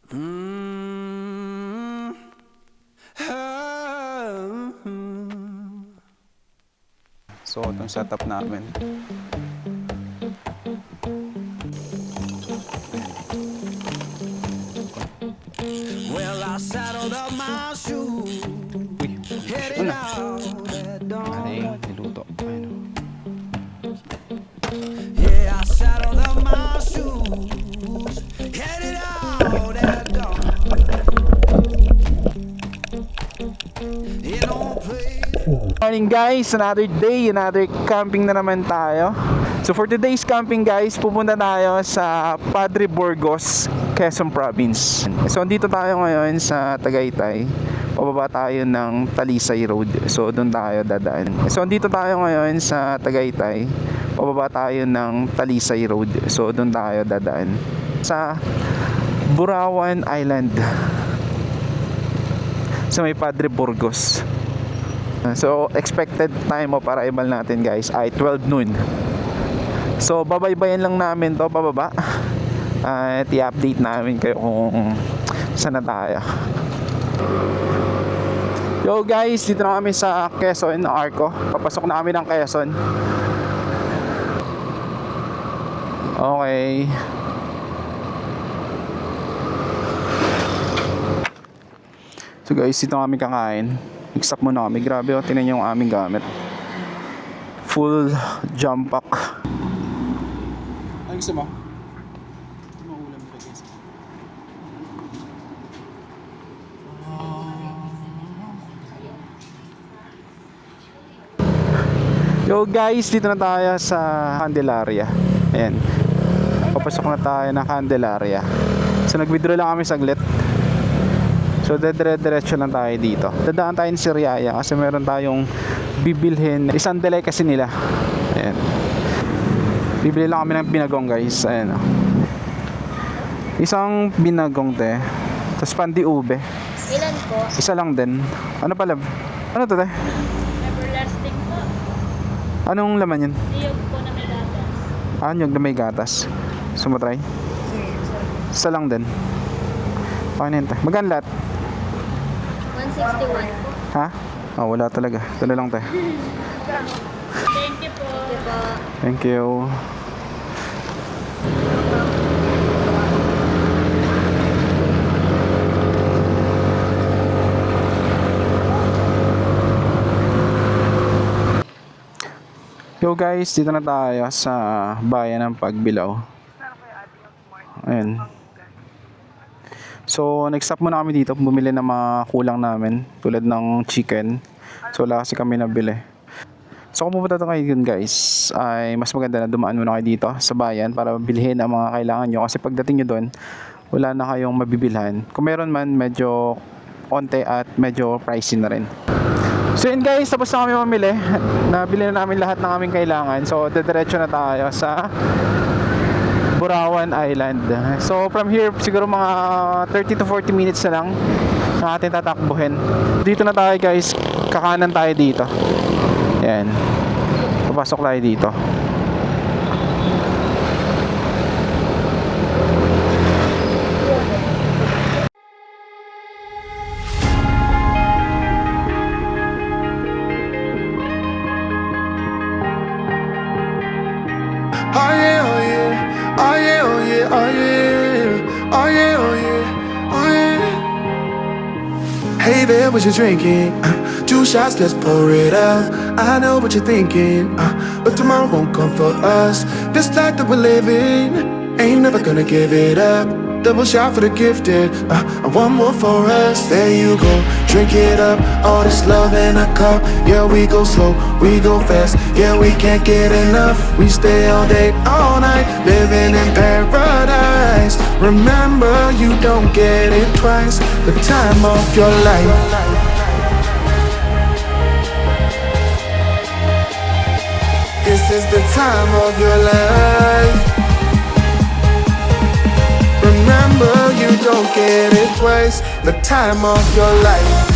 So itong setup namin. Well, I saddled up my shoes, headed out that dawn. Aray, niluto. Ayun. Yeah, I saddled up my shoes, headed out that dawn. In no place. Morning guys, another day, another camping na naman tayo. So for today's camping guys, pupunta tayo sa Padre Burgos, Quezon Province. So andito tayo ngayon sa Tagaytay. Pababa tayo ng Talisay Road. So doon tayo dadaan. So andito tayo ngayon sa Tagaytay. Pababa tayo ng Talisay Road. So doon tayo dadaan sa Burawan Island. Sa may Padre Burgos. So expected time mo para ibal natin guys ay 12 noon. So babaybayan lang namin to pababa. At i-update namin kayo kung saan na tayo. Yo guys, dito na kami sa Quezon, Arco. Papasok na kami ng Quezon. Okay. So guys, dito kami kakain. Nag-stop muna kami. Grabe oh, tingnan nyo yung aming gamit. Full jump pack. Ano gusto mo? Maulam ka guys. Yo guys, dito na tayo sa Candelaria. Ayan. Papasok na tayo ng Candelaria. So nag-withdraw lang kami saglit. So diretso lang tayo dito. Dadaan tayo ni Siriaya kasi meron tayong bibilhin. Isang delay kasi nila. Ayan. Bibili lang kami ng binagong guys. Ayan o. Isang binagong te. Tapos pandi ube. Ilan po? Isa lang din. Ano pala? Ano to te? Everlasting po. Anong laman yun? Niyog po na may gatas. Nyog na may gatas. Sumatry? Isa lang din. Okay na yun te. Magkano lahat? 161 po. Ha? Oh, wala talaga. Ito na lang te. Thank you po. Diba? Thank you. Yo guys, dito na tayo sa bayan ng Pagbilao. Ayan. So, nag-stop muna kami dito. Bumili ng mga kulang namin. Tulad ng chicken. So, wala kasi kami nabili. So, kung pupunta kayo dun guys, ay mas maganda na dumaan muna kayo dito sa bayan para bilhin ang mga kailangan nyo. Kasi pagdating nyo dun, wala na kayong mabibilhan. Kung meron man, medyo onte at medyo pricey na rin. So yun guys, tapos na kami mamili. Nabili na namin lahat ng aming kailangan. So, diretso na tayo sa Burawan Island. So from here siguro mga 30 to 40 minutes na lang na atin tatakbuhin. Dito na tayo guys, kakanan tayo dito. Yan. Papasok tayo dito. Oh yeah, oh yeah, oh yeah, oh yeah, oh yeah, oh yeah, oh yeah, oh yeah. Hey there, what you drinking? 2 shots, let's pour it out. I know what you're thinking, but tomorrow won't come for us. This life that we're living, ain't never gonna give it up. Double shot for the gifted, and one more for us. There you go, drink it up. All this love in a cup. Yeah, we go slow, we go fast. Yeah, we can't get enough. We stay all day, all night, living in paradise. Remember, you don't get it twice. The time of your life. This is the time of your life. Remember, you don't get it twice. The time of your life.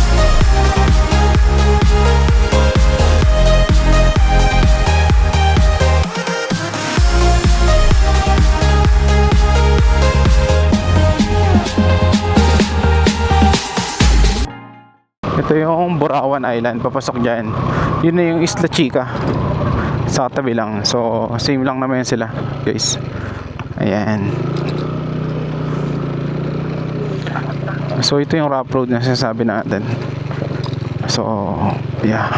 Ito yung Burawan Island, papasok dyan. Yun na yung Isla Chica, sa tabi lang. So same lang naman sila guys. Ayan. So ito yung rough road na sinasabi natin. So yeah,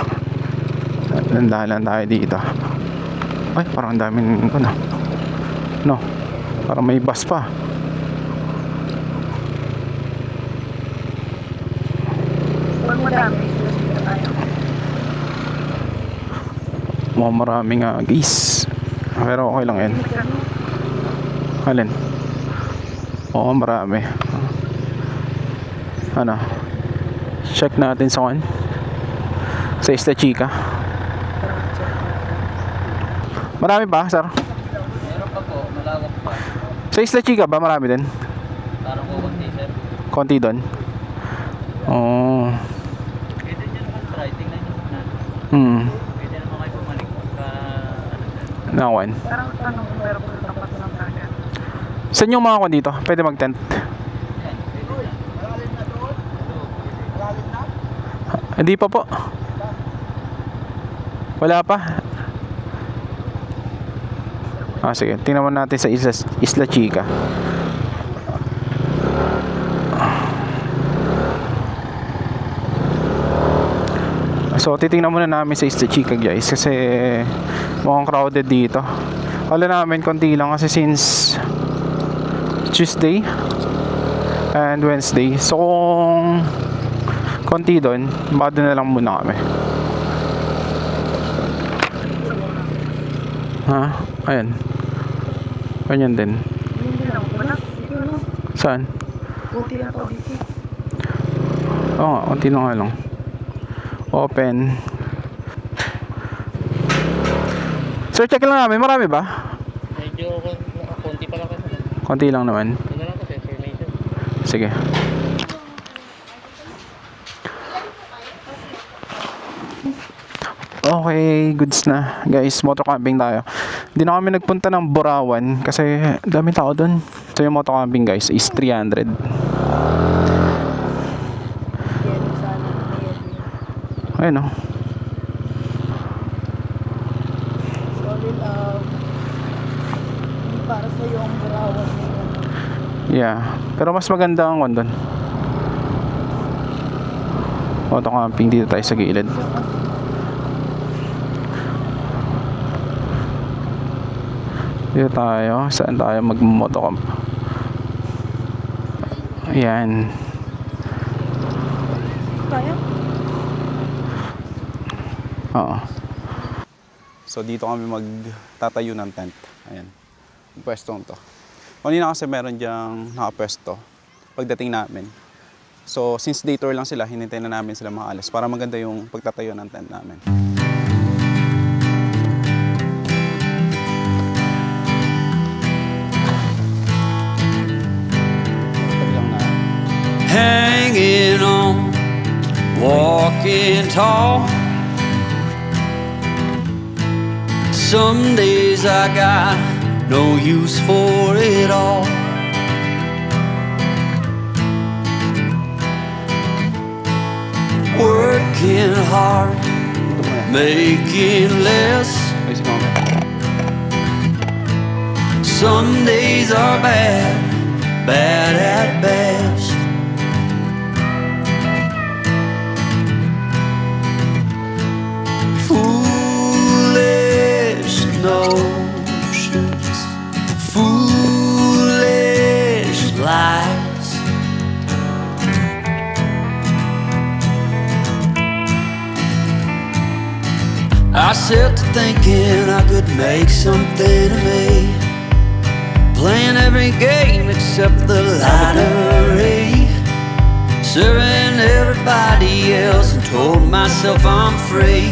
landahan tayo dito. Ay, parang ang daming ano, no, parang may bus pa. Marami nga guys, pero okay lang yan. Alin? Oo, marami. Ano, check natin sa one, sa Isla Chica. Marami ba, sir? Meron pa po, malawak pa. Sa Isla Chica ba marami din? Parang po konti, sir. Konti doon? Oo. Pwede nyo naman try, tingnan nyo muna. Pwede naman kayo bumalik pagka, ano sir. Nawan. Saan yung mga ko dito? Pwede mag-tent? Yan, pwede na. Hindi pa po. Wala pa. Sige, tingnan mo natin sa Isla Chica. So titingnan muna namin sa Isla Chica guys, kasi mukhang crowded dito. Wala namin konti lang kasi since Tuesday and Wednesday. So kung konti doon, baka doon na lang muna kami. Ha? Ayan. Ganyan din. Saan? Kunti lang po dito. Oo nga, konti lang nga lang. Open. Sir, check lang namin. Marami ba? Medyo konti pa lang kasi. Konti lang naman. Ano lang kasi, information. Sige. Okay, goods na. Guys, motor camping tayo. Hindi na kami nagpunta ng Burawan kasi dami tao doon. So yung motor camping guys is 300. Ayun oh. Solid hindi para sa iyo ang Burawan ngayon. Yeah. Pero mas maganda ang doon. Motor camping dito tayo sa gilid. Dito tayo. Saan tayo mag-motocamp? Ayan. Kaya? Oo. So dito kami magtatayo ng tent. Ayan. Yung pwestong to. Kanina kasi meron dyang nakapwesto pagdating namin. So since day tour lang sila, hinintay na namin sila makaalis para maganda yung pagtatayo ng tent namin. Hanging on, walking tall. Some days I got no use for it all. Working hard, making less. Ay, si Mama. Some days are bad, bad at best. Foolish notions, foolish lies. I set to thinking I could make something of me, playing every game except the lottery, serving everybody else and told myself I'm free.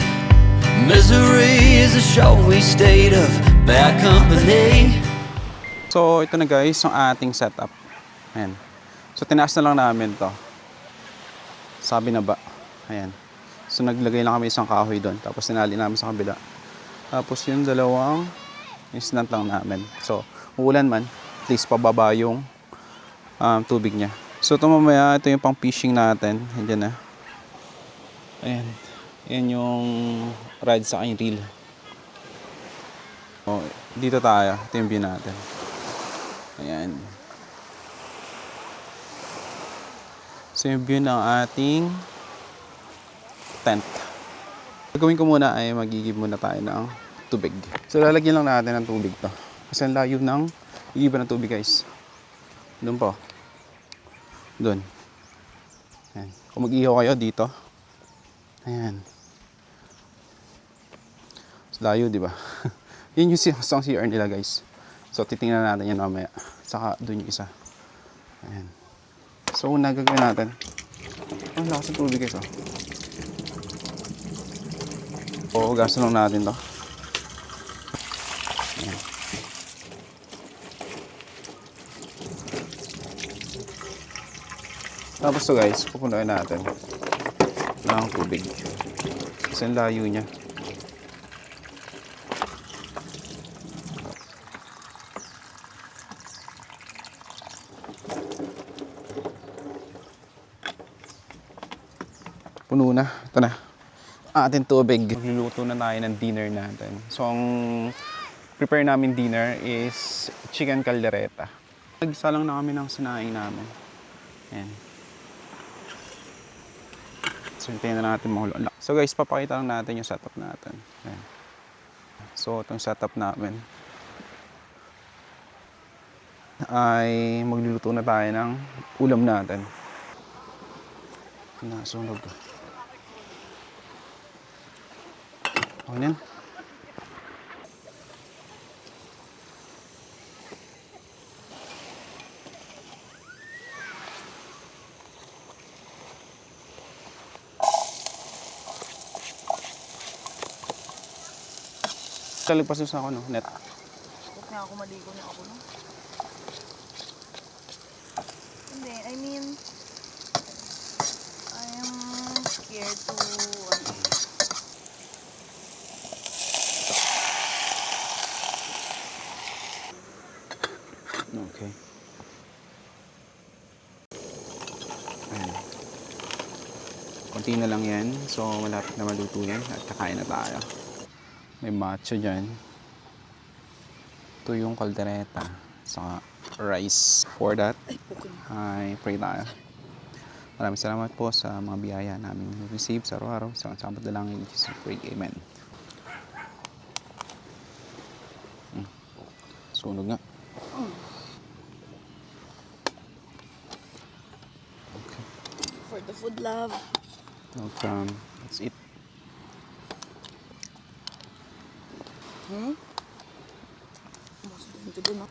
Misery is a showy state of bad company. So ito na guys, yung ating setup. Ayan. So tinaas na lang namin to. Sabi na ba? Ayan. So naglagay lang kami isang kahoy doon. Tapos tinali namin sa kabila. Tapos yung dalawang instant lang namin. So uulan man, at least pababa yung tubig niya. So ito mamaya, ito yung pang fishing natin. Ayan na. Ayan. Ayan yung ride sa aking reel. Oh, dito tayo. Ito yung view natin. Ayan. So yung view ng ating tent. Gagawin ko muna ay magigib muna tayo ng tubig. So lalagyan lang natin ng tubig to. Kasi ang layo ng igiban ng tubig guys. Doon po. Doon. Ayan. Kung mag-ihaw kayo dito. Ayan. So, layo, di ba? Yun yung isang CR nila guys. So titingnan natin yan mamaya. Saka doon yung isa. Ayan. So una gagawin natin. Ang lakas ng tubig guys oh. O gasto lang natin to. Ayan. Tapos to guys, pupunuin natin ng tubig. Kasi ang layo niya. Puno na. Ito na. Ating tubig. Magluluto na tayo ng dinner natin. So, ang prepare namin dinner is chicken caldereta. Nagsa lang na kami ng sinaing namin. Ayan. So, hintayin na natin mahulo. So, guys, papakita lang natin yung setup natin. Ayan. So, itong setup namin ay magluluto na tayo ng ulam natin. Nasunog. Okay na yan. Talagpas sa ako, no? Net. Huwag na ako maligo na ako, no? Hindi, I mean, I am scared to, Okay. Ayan. Konti na lang yan. So, malapit na maluto yan. At kakain na tayo. May matcha dyan. Ito yung caldereta. Saka rice. For that, ay pray tayo. Maraming salamat po sa mga biyaya namin receive sa araw-araw. Sa sabat na lang in Jesus pray. Amen. Sunog nga. for the food, love. Welcome. Let's eat. Mas dito dun, no?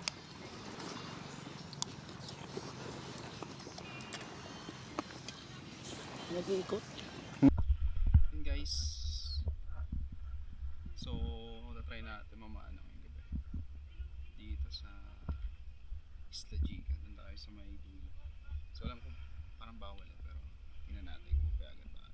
Nag-iikot. Guys, so try natin mamaan ngayong gabi dito sa Isla Chica. Doon tayo sa may dulo. So alam ko parang bawal pero tingnan natin kung payagan ba.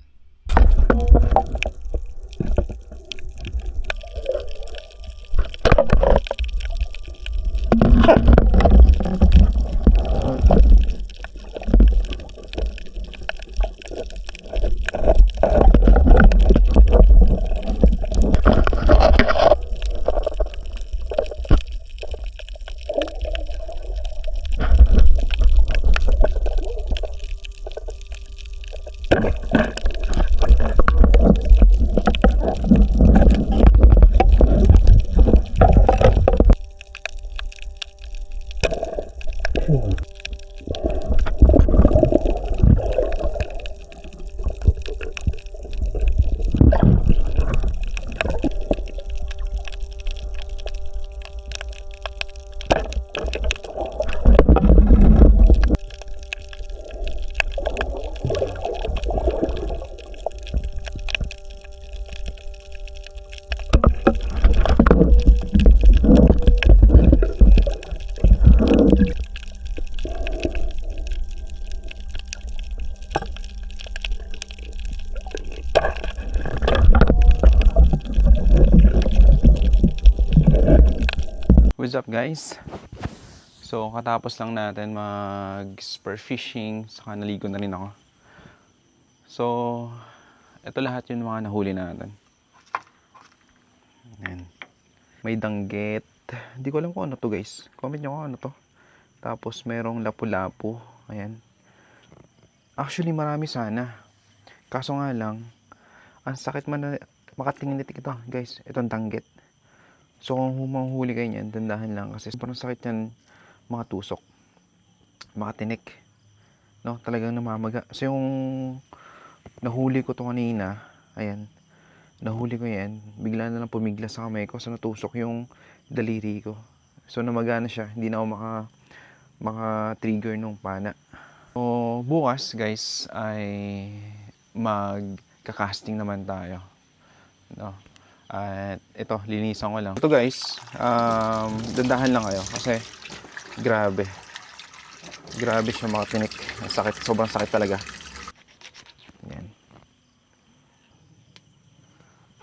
What's up guys? So katapos lang natin mag spur fishing, saka naligo na rin ako. So Ito lahat yung mga nahuli natin. Ayan. May danggit. Hindi ko alam kung ano to guys. Comment nyo kung ano to. Tapos merong lapu-lapu. Ayan. Actually marami sana. Kaso nga lang, ang sakit man na makatingin nito ito guys. Itong danggit. So kung manghuli kayo niyan, dandahan lang. Kasi sobrang sakit yan mga tusok. Makatinik. No, talagang namamaga. So yung nahuli ko to kanina, ayan, nahuli ko yan, bigla na lang pumigla sa kamay ko, so natusok yung daliri ko. So namagana siya, hindi na ako maka-trigger nung pana. So bukas guys ay magka-casting naman tayo. No? At ito, linisan ko lang. Ito guys, dandahan lang kayo kasi grabe. Grabe siya makatinik. Ang sakit, sobrang sakit talaga. Yan.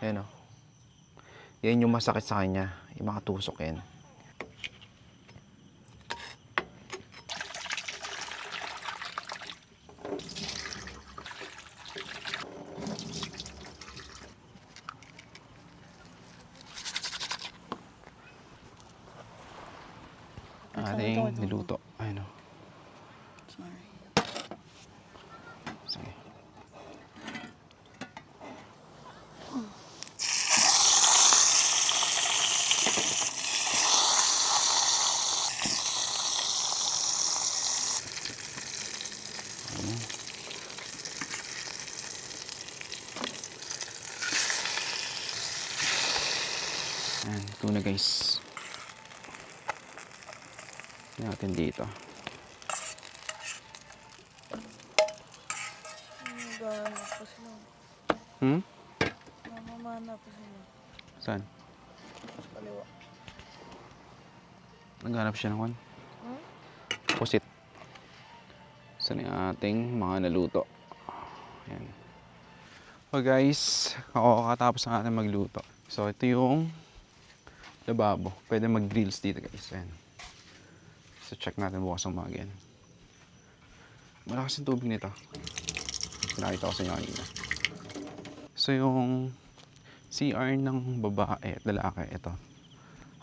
Ayan o. Yan yung masakit sa kanya. Yung mga tusok yan. Ating niluto. Ayan o. Sorry. Sige. Ayan, ito na guys. Natin dito. Naghahanap pa sila. Namamana pa sila. Saan? Sa kaliwa. Naghanap siya ng one. Pusit. Saan yung ating mga naluto. Ayan. So guys, kakatapos na natin magluto. So ito yung lababo. Pwede mag-grills dito guys. Ayan. So check natin bukas ang umaga yan. Malakas yung tubig nito. Pinakita ko sa inyo kanina. So yung CR ng babae at lalaki, ito.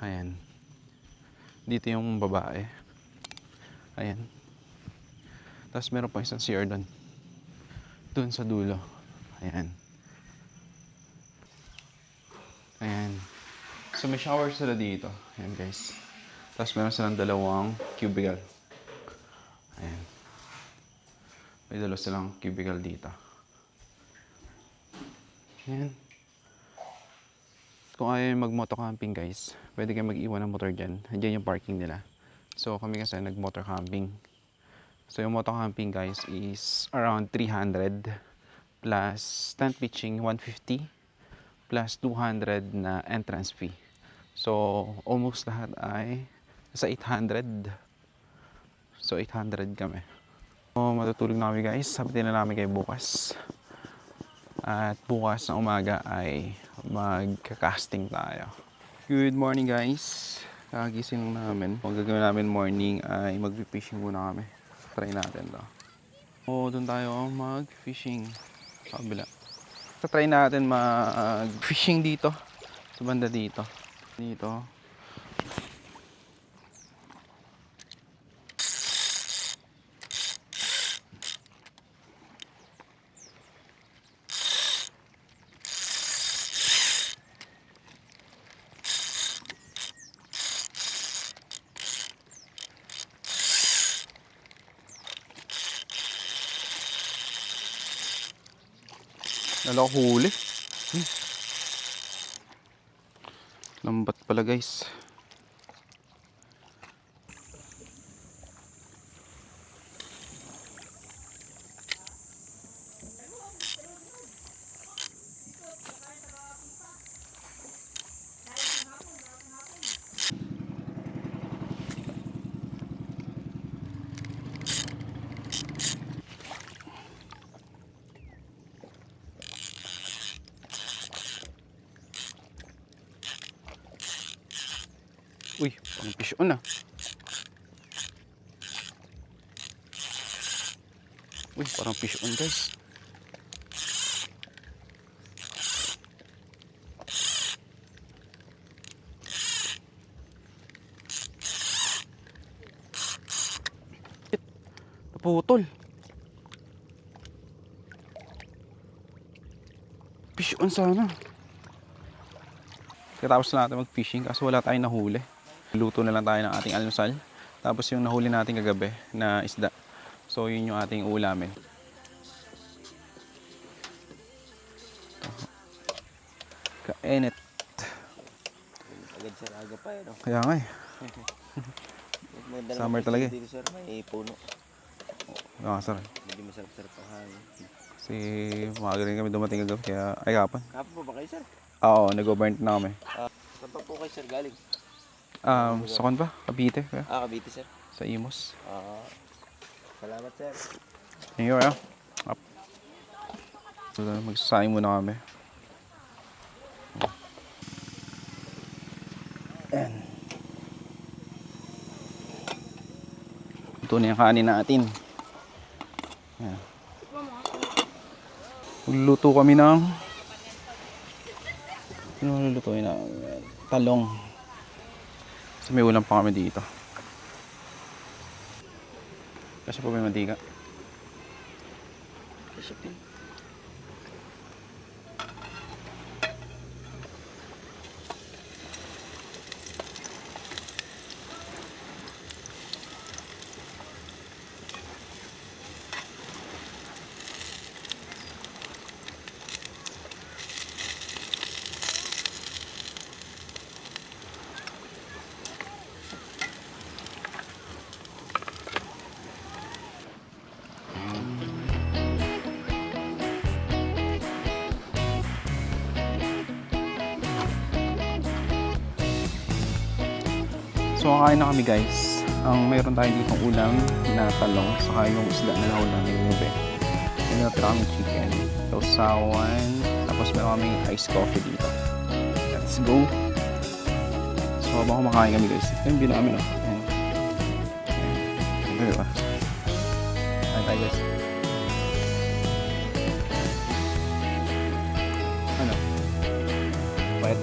Ayan. Dito yung babae. Ayan. Tapos meron pa isang CR doon. Doon sa dulo. Ayan. Ayan. So may shower sila dito. Ayan guys. Tapos meron silang dalawang cubicle. Ayan. May dalawa silang cubicle dito. Ayan. Kung ayaw mag-moto camping guys, pwede kayo mag-iwan ng motor dyan. Diyan yung parking nila. So kami kasi nag-motor camping. So yung motor camping guys is around 300 plus tent pitching 150 plus 200 na entrance fee. So almost lahat ay sa 800. So 800 kami. So matutulog na kami guys. Sabitin na namin kayo bukas. At bukas na umaga ay magka-casting tayo. Good morning guys. Kagising namin. Ang gagawin namin morning ay mag-fishing muna kami. Try natin to. O doon tayo mag-fishing. Kabila. So try natin mag-fishing dito. Sa banda dito. Dito. Lalo ko huli. Lambat pala guys. Uy, parang fish on ah. Uy, parang fish on guys. Putol. Fish on sana. Katapos na natin mag-fishing kasi wala tayong nahuli. Luto na lang tayo ng ating almusal. Tapos yung nahuli natin kagabi na isda. So yun yung ating ulamin. Kainit. Agad sir, aga pa eh, no? Kaya nga eh. Maganda Summer naman talaga eh. dito sir, may puno. Nakasarap. Hindi masarap-sarap ang hangin. Kasi maaga rin kami dumating kagabi. Kaya ay kapon. Kapon po ba kayo sir? Oo, nag-overnight na kami. Saan pa po kayo sir galing? Saan ba? Cavite. Kaya? Cavite sir. Sa Imos. Salamat sir. Thank you, ah. Up. So, magsasayang muna kami. Ayan. Ito na yung kanin natin. Ayan. Magluluto kami ng ano lulutuin na? Talong. Kasi may ulam pa kami dito. Kasi po may mantika. Shopping. So kakain na kami guys. Ang mayroon tayo dito ulam na talong saka yung isda na nahulang ng gabi. May natira kami chicken, sausawan, tapos meron kami iced coffee dito. Let's go! So habang kumakain kami guys, ito yung bin namin. Ayan. Ayan. Diba? Ayan tayo guys. Ano? Wet?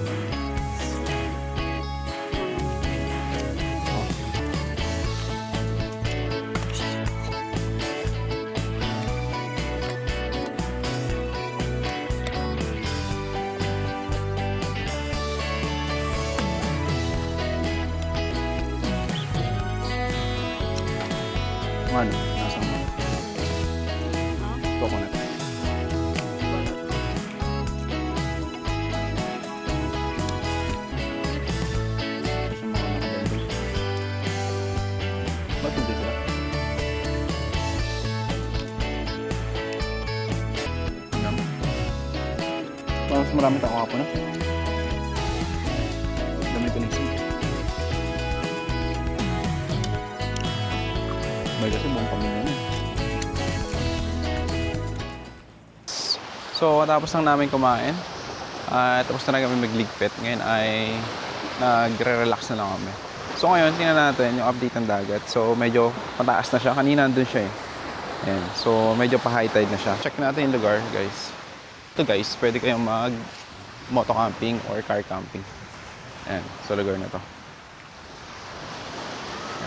Ano? Nasa mo? Coconut. Ba't hindi sila? Mas marami tayo kapon na. Dami pinisig. May kasi buong pamilya na. So, tapos lang namin kumain. Tapos na kami magligpit. Ngayon ay nagre-relax na lang kami. So, ngayon, tingnan natin yung update ng dagat. So, medyo mataas na siya. Kanina nandun siya eh. Ayan. So, medyo pa-high tide na siya. Check natin yung lugar, guys. Ito guys, pwede kayong mag-moto camping or car camping. Ayan. So, lugar na to.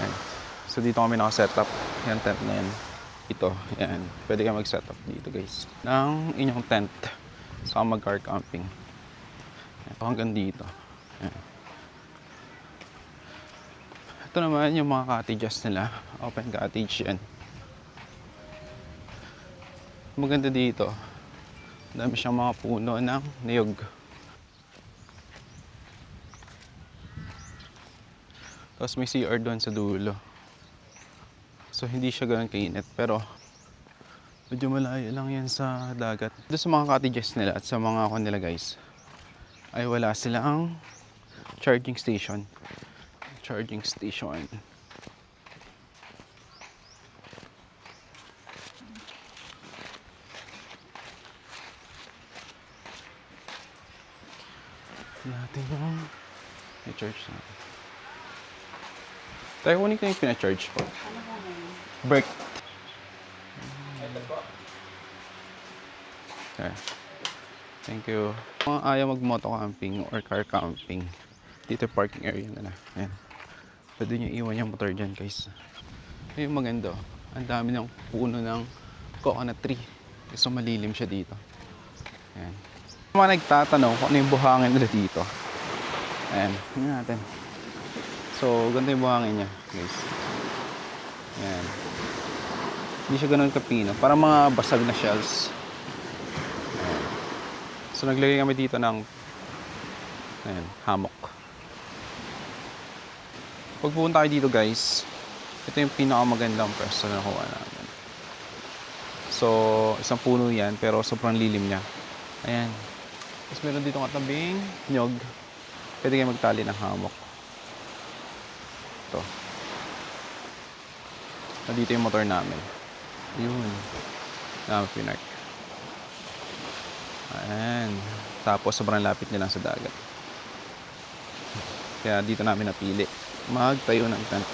Ayan. So dito kami naka-setup. Yan tent na yan. Ito, yan. Pwede kayo mag-setup dito guys. Ng inyong tent. Saka mag-car camping. Ito hanggang dito. Yan. Ito naman yung mga cottages nila. Open cottage yan. Maganda dito. Dami siyang mga puno ng niyog. Tapos may CR doon sa dulo. So hindi siya gano'n kainit pero medyo malayo lang yan sa dagat. Doon sa mga cottages nila at sa mga nila guys ay wala silang charging station. Charging station. Natin yung may charge natin. Tayo kunin ko yung pina-charge po. Break. Okay. Thank you. Kung ayaw mag-moto camping or car camping, dito parking area na. Ayan. Pwede nyo iwan yung motor dyan guys. Ayun maganda. Ang dami ng puno ng coconut tree. So malilim siya dito. Ayan. Mga nagtatanong kung ano yung buhangin nila dito. Ayan, tingnan natin. So, ganito yung buhangin niya, guys. Ayan. Hindi siya ganun kapino. Parang mga basag na shells. Ayan. So, naglagay kami dito ng ayan, hammock. Pag pupunta kayo dito, guys, ito yung pinakamagandang pwesto na nakuha namin. So, isang puno yan, pero sobrang lilim niya. Ayan. Tapos meron dito katabing nyog. Pwede kayo magtali ng hammock. Ito. Nandito yung motor namin. Yun. Namin pinark. Ayan. Tapos sobrang lapit nila sa dagat. Kaya dito namin napili magtayo ng tent.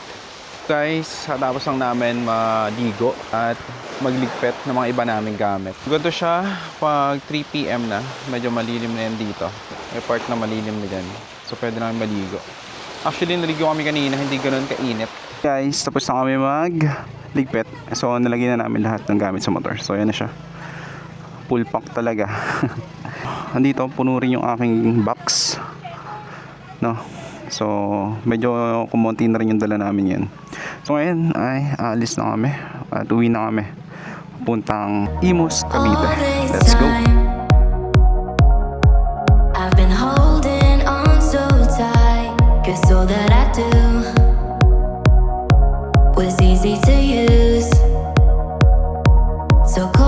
Guys, tapos lang namin maligo at magligpit ng mga iba naming gamit. Ganito siya pag 3 PM na. Medyo malilim na yan dito. May part na malilim na dyan. So pwede namin maligo. Actually, naligo kami kanina. Hindi ganun kainit. Guys, tapos na kami magligpit. So nalagay na namin lahat ng gamit sa motor. So yan na siya. Full pack talaga. Andito, puno rin yung aking box. No? So, medyo kumonti na rin yung dala namin yan. So, ngayon ay aalis na kami at uwi na kami. Puntang Imus, Cavite. Let's go! I've been holding on so tight, 'cause all that I do was easy to use. So cold.